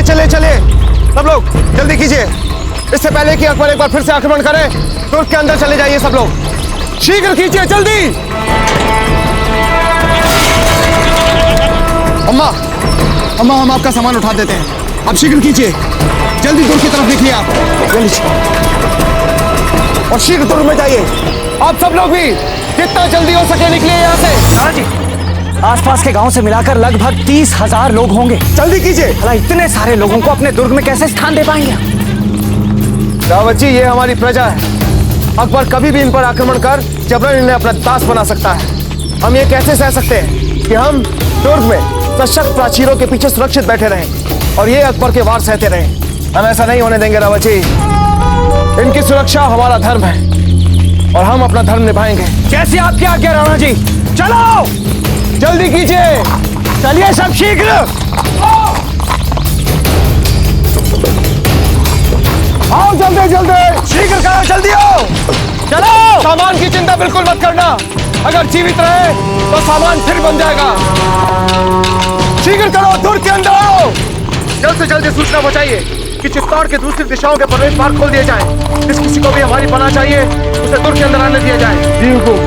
चले चले सब लोग जल्दी कीजिए। इससे पहले कि अकबर एक बार फिर से आक्रमण करे, तुर्क के अंदर चले जाइए सब लोग। शीघ्र कीजिए, जल्दी। अम्मा, अम्मा, हम आपका सामान उठा देते हैं, आप शीघ्र कीजिए। जल्दी दुर्ग की तरफ निकलिए आप, जल्दी। और शीघ्र दुर्ग में जाइए। आप सब लोग भी जितना जल्दी हो सके निकलिए यहाँ से। जी, आसपास के गांव से मिलाकर लगभग 30,000 लोग होंगे। जल्दी कीजिए। भला इतने सारे लोगों को अपने दुर्ग में कैसे स्थान दे पाएंगे? रावत जी, ये हमारी प्रजा है। अकबर कभी भी इन पर आक्रमण कर जबरन इन्हें अपना दास बना सकता है। हम ये कैसे सह सकते हैं कि हम दुर्ग में सशक्त प्राचीरों के पीछे सुरक्षित बैठे रहें और ये अकबर के वार सहते रहें। हम ऐसा नहीं होने देंगे रावत जी। इनकी सुरक्षा हमारा धर्म है और हम अपना धर्म निभाएंगे। जैसी आपकी आज्ञा राणा जी। चलो जल्दी कीजिए, चलिए सब शीघ्र। आओ जल्दी जल्दी, शीघ्र करो, जल्दी आओ। चलो। सामान की चिंता बिल्कुल मत करना। अगर जीवित रहे तो सामान फिर बन जाएगा। शीघ्र करो, दुर्ग के अंदर आओ। जल्द से जल्द सूचना पहुंचाइए कि चित्तौड़ के दूसरी दिशाओं के प्रवेश द्वार खोल दिए जाएं। जिस किसी को भी हमारी पनाह चाहिए उसे दुर्ग के अंदर आने दिया जाए। जी हुकुम।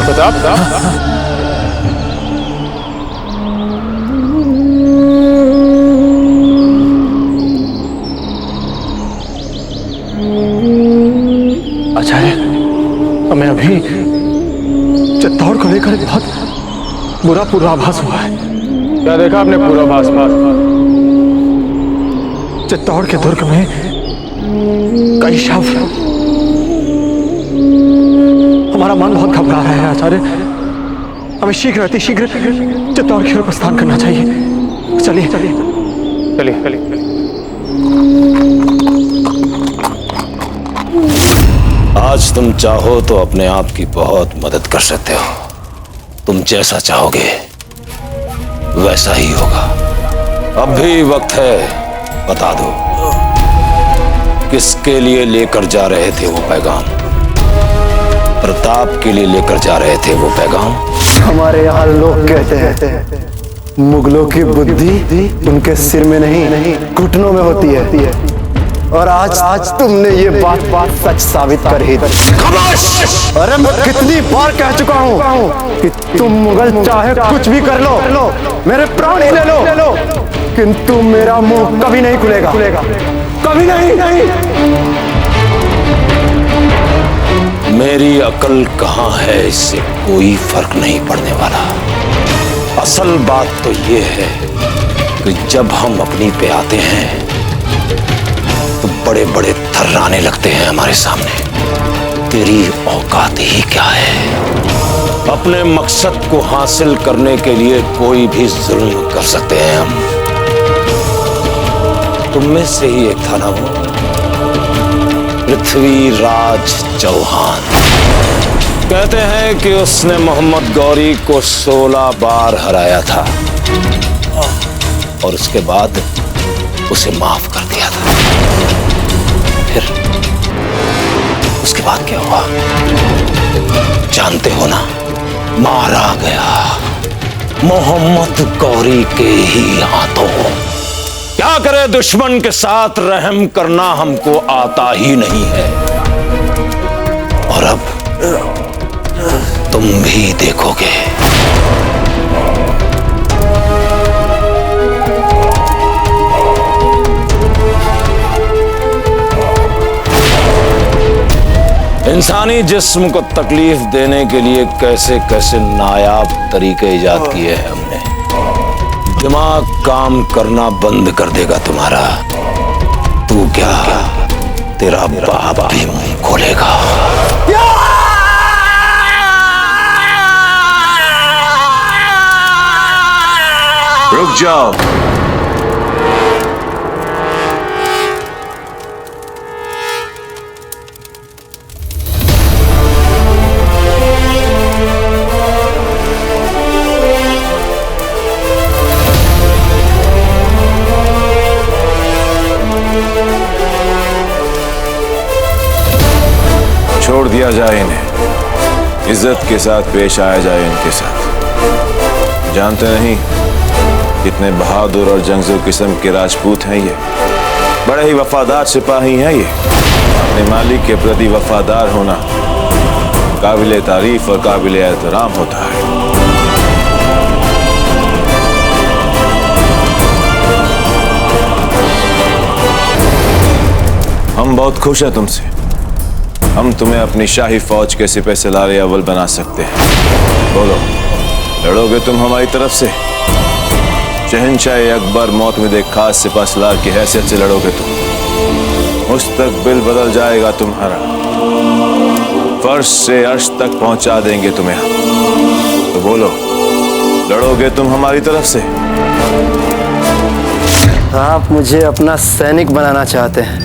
प्रताप आचार्य, हमें अभी चित्तौड़ को लेकर बहुत बुरा पूर्वाभास हुआ है। क्या देखा आपने पूर्वाभास में? चित्तौड़ के दुर्ग में कई शव। हमारा मन बहुत घबरा रहा है आचार्य। हमें शीघ्र अति शीघ्र चित्तौड़ की ओर प्रस्थान करना चाहिए। चलिए चलिए चलिए चलिए। आज तुम चाहो तो अपने आप की बहुत मदद कर सकते हो। तुम जैसा चाहोगे वैसा ही होगा। अब भी वक्त है, बता दो किसके लिए लेकर जा रहे थे वो पैगाम? प्रताप के लिए लेकर जा रहे थे वो पैगाम? हमारे यहाँ लोग कहते हैं मुगलों की बुद्धि उनके सिर में नहीं घुटनों में होती है। और आज तुमने ये बात सच साबित कर ही दी। अरे मैं कितनी बार कह चुका हूँ कि तुम मुगल चाहे कुछ भी कर लो, मेरे प्राण ही ले लो, किंतु मेरा मुंह कभी नहीं खुलेगा, कभी नहीं। मेरी अकल कहाँ है इससे कोई फर्क नहीं पड़ने वाला। असल बात तो ये है कि जब हम अपनी पे आते हैं तो बड़े बड़े थर्राने लगते हैं हमारे सामने। तेरी औकात ही क्या है? अपने मकसद को हासिल करने के लिए कोई भी जुल्म कर सकते हैं हम। तुम में से ही एक था ना वो पृथ्वीराज चौहान। कहते हैं कि उसने मोहम्मद गौरी को 16 बार हराया था और उसके बाद उसे माफ कर दिया था। फिर उसके बाद क्या हुआ जानते हो ना? मारा गया मोहम्मद गौरी के ही हाथों। क्या करे, दुश्मन के साथ रहम करना हमको आता ही नहीं है। और अब तुम भी देखोगे। इंसानी जिस्म को तकलीफ देने के लिए कैसे कैसे नायाब तरीके इजाद किए हैं हमने। दिमाग काम करना बंद कर देगा तुम्हारा। तू क्या, तेरा बाप भी मुंह खोलेगा। रुक जाओ। छोड़ दिया जाए इन्हें, इज्जत के साथ पेश आया जाए इनके साथ। जानते नहीं कितने बहादुर और जंगजू किस्म के राजपूत हैं ये। बड़े ही वफादार सिपाही हैं ये। अपने मालिक के प्रति वफादार होना काबिले तारीफ और काबिले एहतराम होता है। हम बहुत खुश हैं तुमसे। हम तुम्हें अपनी शाही फौज के सिपह सलार अव्वल बना सकते हैं। बोलो, लड़ोगे तुम हमारी तरफ से? शहंशाह अकबर मौत में देख खास सिपह सलार की हैसियत से लड़ोगे तुम। मुस्तकबिल बदल जाएगा तुम्हारा। फर्श से अर्श तक पहुंचा देंगे तुम्हें हम। तो बोलो, लड़ोगे तुम हमारी तरफ से? आप मुझे अपना सैनिक बनाना चाहते हैं,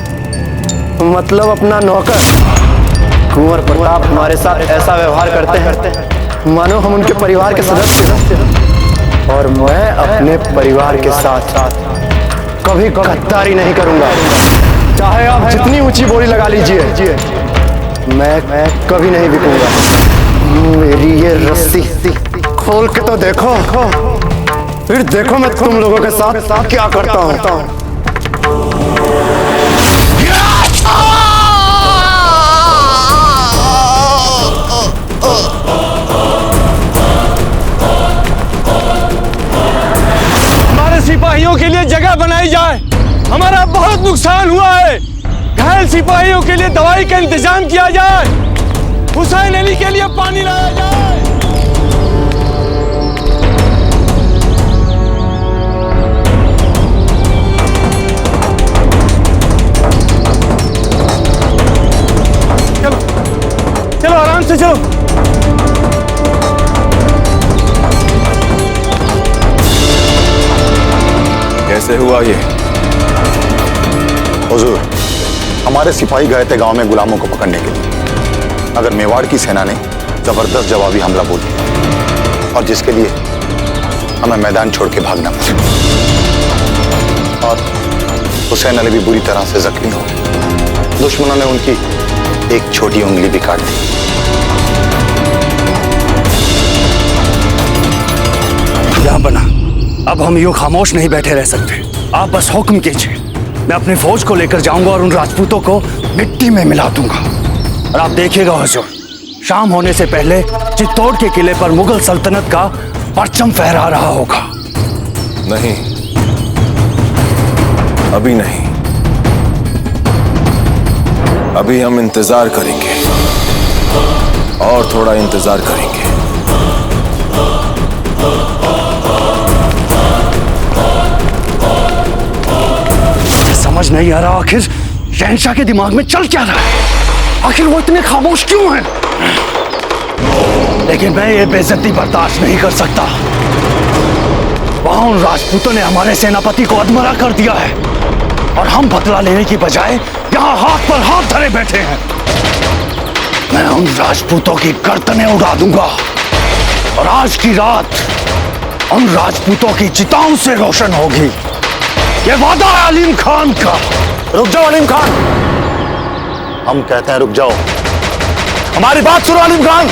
मतलब अपना नौकर। कुंवर प्रताप हमारे साथ ऐसा व्यवहार करते हैं मानो हम उनके परिवार के सदस्य हैं। और मैं अपने परिवार के साथ कभी गद्दारी नहीं करूंगा। चाहे आप जितनी ऊंची बोली लगा लीजिए, मैं कभी नहीं बिकूंगा। मेरी ये रस्सी खोल के तो देखो, फिर देखो मैं तुम लोगों के साथ क्या करता हूँ। सिपाहियों के लिए जगह बनाई जाए। हमारा बहुत नुकसान हुआ है। घायल सिपाहियों के लिए दवाई का इंतजाम किया जाए। हुसैन अली के लिए पानी लाया जाए। चलो चलो, आराम से चलो। कैसे हुआ ये? हुजूर, हमारे सिपाही गए थे गांव में गुलामों को पकड़ने के लिए, मगर मेवाड़ की सेना ने जबरदस्त जवाबी हमला बोल दिया, और जिसके लिए हमें मैदान छोड़ के भागना पड़ा। और हुसैन अली भी बुरी तरह से जख्मी हो गए। दुश्मनों ने उनकी एक छोटी उंगली भी काट दी। यहाँ बना, अब हम यूं खामोश नहीं बैठे रह सकते। आप बस हुक्म कीजिए, मैं अपनी फौज को लेकर जाऊंगा और उन राजपूतों को मिट्टी में मिला दूंगा। और आप देखिएगा हुजूर, शाम होने से पहले चित्तौड़ के किले पर मुगल सल्तनत का परचम फहरा रहा होगा। नहीं, अभी नहीं। अभी हम इंतजार करेंगे और थोड़ा इंतजार करेंगे। समझ नहीं आ रहा आखिर शहंशाह के दिमाग में चल क्या रहा है। आखिर वो इतने खामोश क्यों हैं? लेकिन मैं ये बेइज्जती बर्दाश्त नहीं कर सकता। वहां उन राजपूतों ने हमारे सेनापति को अधमरा कर दिया है और हम बदला लेने की बजाय यहाँ हाथ पर हाथ धरे बैठे हैं। मैं उन राजपूतों की गर्दनें उड़ा दूंगा और आज की रात उन राजपूतों की चिताओं से रोशन होगी। ये वादा है अलीम खान का। रुक जाओ अलीम खान, हम कहते हैं रुक जाओ। हमारी बात सुनो अलीम खान।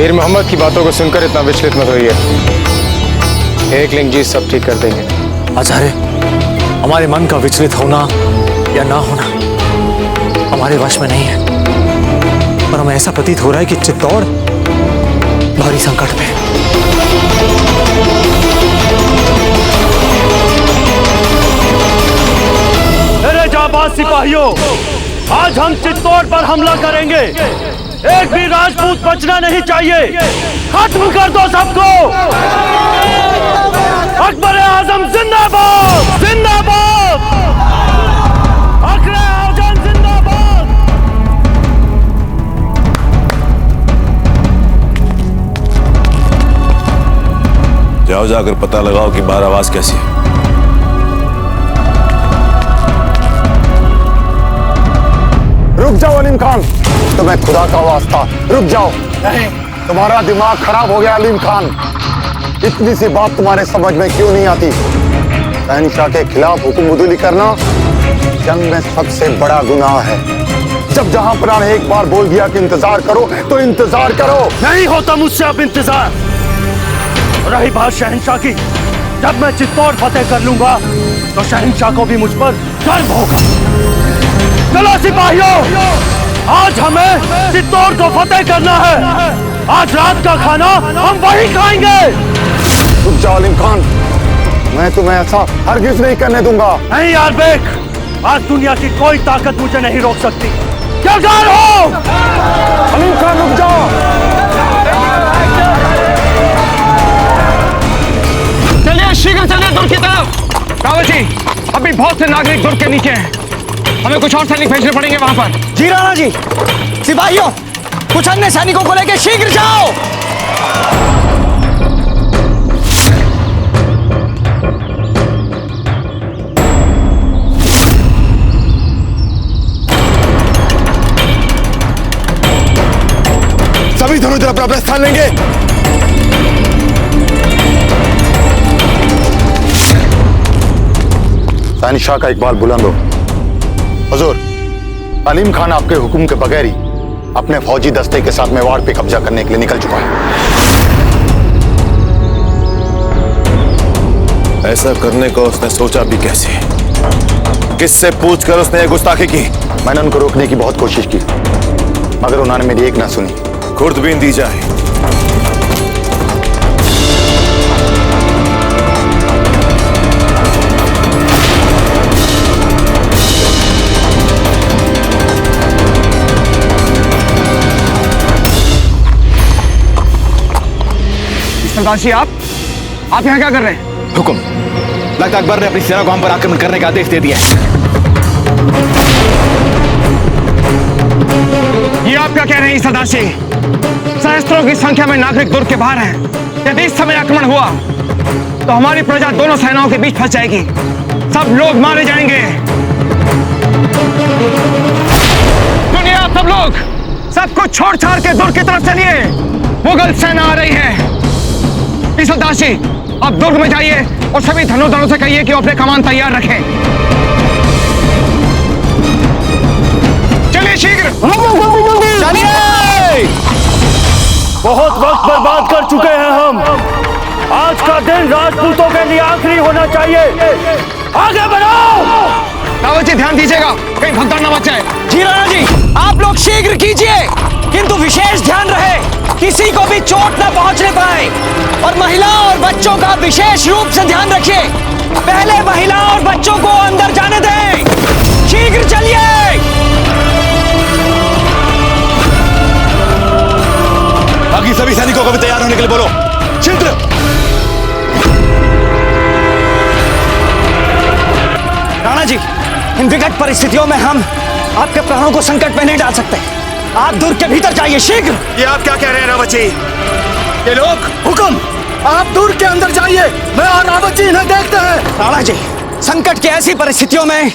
मीर मोहम्मद की बातों को सुनकर इतना विचलित मत होइए। एक लिंग जी सब ठीक कर देंगे। आचार्य, हमारे मन का विचलित होना या ना होना हमारे वश में नहीं है, पर हमें ऐसा प्रतीत हो रहा है कि चित्तौड़ भारी संकट में। मेरे जाबाज सिपाहियों, आज हम चित्तौड़ पर हमला करेंगे। एक भी राजपूत बचना नहीं चाहिए। खत्म कर दो सबको। अकबर आजम जिंदाबाद, जिंदाबाद। अकबर आजम जिंदाबाद। जाओ जाकर पता लगाओ कि बाहर आवाज कैसी है। रुक जाओ अलीम खान, तुम्हें खुदा का वास्ता रुक जाओ। नहीं, तुम्हारा दिमाग खराब हो गया अलीम खान। इतनी सी बात तुम्हारे समझ में क्यों नहीं आती? शहंशाह के खिलाफ हुक्मबुदली करना जंग में सबसे बड़ा गुनाह है। जब जहां पर ने एक बार बोल दिया कि इंतजार करो तो इंतजार करो। नहीं होता मुझसे अब इंतजार। रही बात शहंशाह की, जब मैं चित्तौड़ फतेह कर लूंगा तो शहंशाह को भी मुझ पर गर्व होगा। चलो सिपाहियों, आज हमें चित्तौड़ को फतेह करना है। आज रात का खाना हम वही खाएंगे। रुक जाओ अलीम खान, मैं तुम्हें ऐसा हरगिज नहीं करने दूंगा। नहीं यार बेक, आज दुनिया की कोई ताकत मुझे नहीं रोक सकती। क्या कर रहे हो? अलीम खान रुक जाओ। चलिए शीघ्र चलिए दुर्ग की तरफ। रावत जी, अभी बहुत से नागरिक दुर्ग के नीचे हैं। हमें कुछ और सैनिक भेजने पड़ेंगे वहां पर। जी राणा जी। सिपाहियों, कुछ अन्य सैनिकों को लेकर शीघ्र जाओ। सभी दोनों तरफ अपना स्थान लेंगे। शहंशाह का इकबाल बुलंद हो। हुजूर, अलीम खान आपके हुक्म के बगैर ही अपने फौजी दस्ते के साथ मेवाड़ पे कब्जा करने के लिए निकल चुका है। ऐसा करने को उसने सोचा भी कैसे? किससे पूछकर उसने ये गुस्ताखी की? मैंने उनको रोकने की बहुत कोशिश की, मगर उन्होंने मेरी एक ना सुनी। खुर्दबीन दी जाए। सरदार जी, आप यहाँ क्या कर रहे हैं? हुक्म, लगता अकबर ने अपनी सेना को हम पर आक्रमण करने का आदेश दे दिया है। ये आप क्या कह रहे हैं सरदार जी? सहस्त्रों की संख्या में नागरिक दुर्ग के बाहर हैं। यदि इस समय आक्रमण हुआ तो हमारी प्रजा दोनों सेनाओं के बीच फंस जाएगी। सब लोग मारे जाएंगे। सुनिए आप सब लोग, सब कुछ छोड़ छाड़ के दुर्ग की तरफ चलिए। मुगल सेना आ रही है। सरदार जी, आप दुर्ग में जाइए और सभी धनुर्धरों से कहिए कि वो अपने कमान तैयार रखें। चलिए शीघ्र। बहुत वक्त बर्बाद कर चुके हैं हम। आज का दिन राजपूतों के लिए आखिरी होना चाहिए। आगे बढ़ो। रावत जी, ध्यान दीजिएगा कहीं भगदड़ न मच जाए। जी राणा जी, आप लोग शीघ्र कीजिए, किंतु विशेष ध्यान रहे किसी को भी चोट न पहुंचने पाए। और महिलाओं और बच्चों का विशेष रूप से ध्यान रखिए। पहले महिलाओं और बच्चों को अंदर जाने दें। शीघ्र चलिए। बाकी सभी सैनिकों को भी तैयार होने के लिए बोलो। शीघ्र। राणा जी, इन विकट परिस्थितियों में हम आपके प्राणों को संकट में नहीं डाल सकते। आप दुर्ग के भीतर जाइए शीघ्र। ये आप क्या कह रहे हैं रावत जी? ये लोग, हुक्म, आप दुर्ग के अंदर जाइए। मैं और रावत जी इन्हें देखते हैं। राणा जी, संकट की ऐसी परिस्थितियों में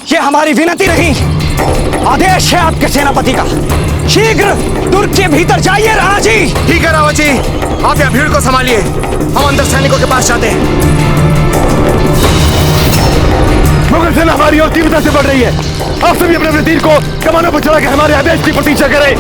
ये हमारी विनती नहीं, आदेश है आपके सेनापति का। शीघ्र दुर्ग के भीतर जाइए राणा जी। ठीक है रावत जी, आप यहाँ भीड़ को संभालिए। हम अंदर सैनिकों के पास जाते हैं। मुगल सेना हमारी ओर तीव्रता से बढ़ रही है। आप सभी अपने अपने तीर को कमानों पर चला के हमारे आदेश की प्रतीक्षा करें।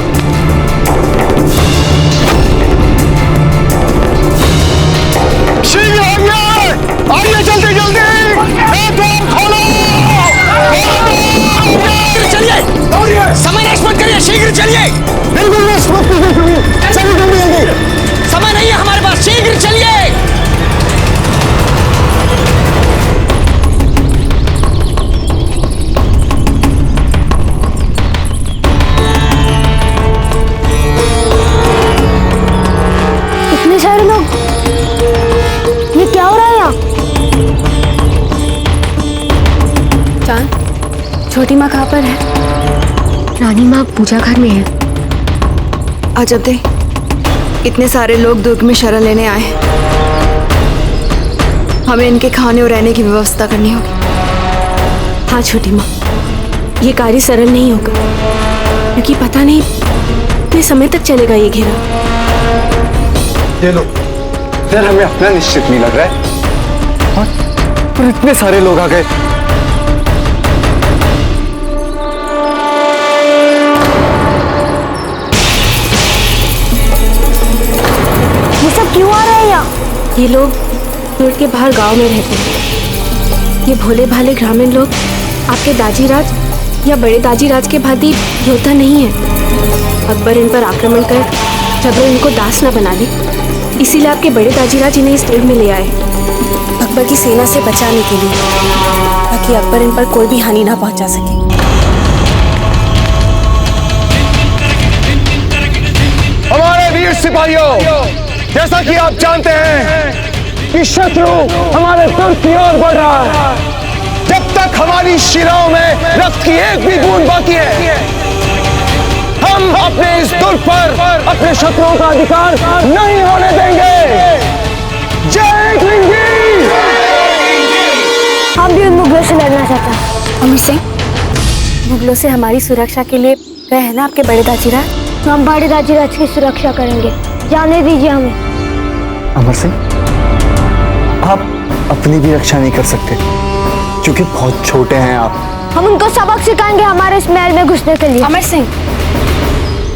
वेस्ट मत करिए, शीघ्र चलिए। बिल्कुल वेस्ट मत कीजिए, चलिए जल्दी। समय नहीं है हमारे पास, शीघ्र चलिए। इतने सारे लोग, ये क्या हो रहा है यहाँ? चांद, छोटी माँ कहाँ पर है? रानी माँ पूजा घर में है। आज अब दे, इतने सारे लोग दुर्ग में शरण लेने आए हैं। हमें इनके खाने और रहने की व्यवस्था करनी होगी। हाँ छोटी माँ, ये कार्य सरल नहीं होगा, क्योंकि पता नहीं कितने समय तक चलेगा ये घेरा। ये लो, यार हमें अपना निश्चित नहीं लग रहा है। और इतने सारे लोग आ गए। ये सब क्यों आ रहे हैं यहाँ? ये लोग दुर्ग के बाहर गांव में रहते हैं। ये भोले भाले ग्रामीण लोग आपके दाजीराज या बड़े दाजीराज के भांति योद्धा नहीं है। अकबर इन पर आक्रमण कर जबरन इनको दास न बना ले, इसीलिए आपके बड़े दाजीराज इन्हें इस दुर्ग में ले आए, अकबर की सेना से बचाने के लिए, ताकि अकबर इन पर कोई भी हानि ना पहुंचा सके। हमारे वीर सिपाहियों, जैसा कि आप जानते हैं कि शत्रु हमारे दुर्ग की ओर बढ़ रहा है। जब तक हमारी शिराओं में रक्त की एक भी बूंद बाकी है, हम अपने इस दुर्ग पर अपने शत्रुओं का अधिकार नहीं होने देंगे। जय एकलिंग जी! हम भी उन मुगलों से लड़ना चाहते हैं। अमर सिंह, मुगलों से हमारी सुरक्षा के लिए गए हैं ना आपके बड़े दाजीराज? तो हम बड़े दाजीराज की सुरक्षा करेंगे, जाने दीजिए हमें। अमर सिंह, आप अपनी भी रक्षा नहीं कर सकते, क्योंकि बहुत छोटे हैं आप। हम उनको सबक सिखाएंगे हमारे इस महल में घुसने के लिए। अमर सिंह,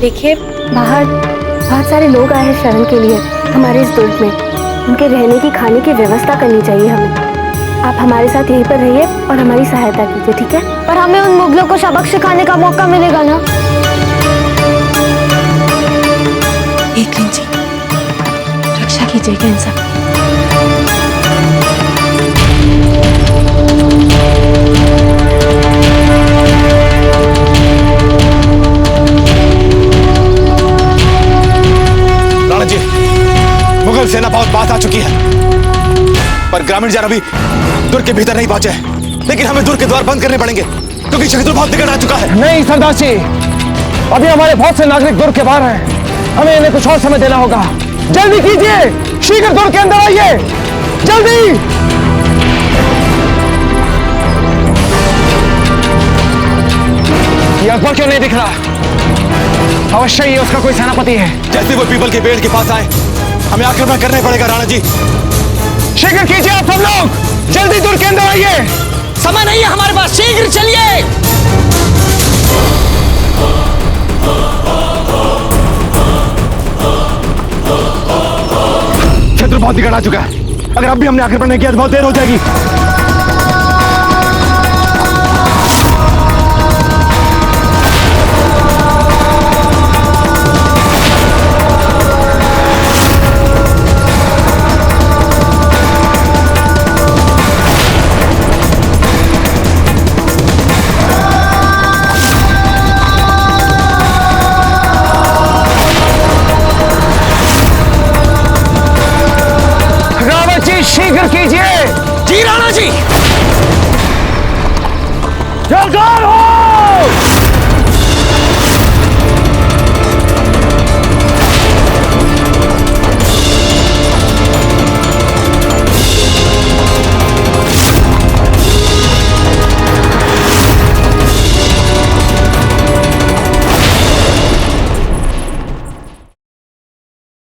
देखिए बाहर बहुत सारे लोग आए हैं शरण के लिए हमारे इस दुर्ग में। उनके रहने की खाने की व्यवस्था करनी चाहिए हमें। आप हमारे साथ यहीं पर रहिए और हमारी सहायता कीजिए, ठीक है? पर हमें उन मुगलों को सबक सिखाने का मौका मिलेगा ना? एकलिंग जी, रक्षा कीजिएगा इन सब। राणा जी, मुगल सेना बहुत पास आ चुकी है, पर ग्रामीण जन अभी दुर्ग के भीतर नहीं पहुंचे हैं। लेकिन हमें दुर्ग के द्वार बंद करने पड़ेंगे, क्योंकि शत्रु बहुत निकट आ चुका है। नहीं सरदार जी, अभी हमारे बहुत से नागरिक दुर्ग के बाहर हैं। हमें इन्हें कुछ और समय देना होगा। जल्दी कीजिए, शीघ्र दुर्ग के अंदर आइए, जल्दी। ये अकबर क्यों नहीं दिख रहा? अवश्य ही उसका कोई सेनापति है। जैसे वो पीपल के पेड़ के पास आए, हमें आक्रमण करना ही पड़ेगा। राणा जी, शीघ्र कीजिए आप सब लोग, जल्दी दुर्ग के अंदर आइए। समय नहीं है हमारे पास, शीघ्र चलिए। शत्रु बहुत निकट आ चुका है। अगर अब भी हमने आक्रमण नहीं किया तो बहुत देर हो जाएगी।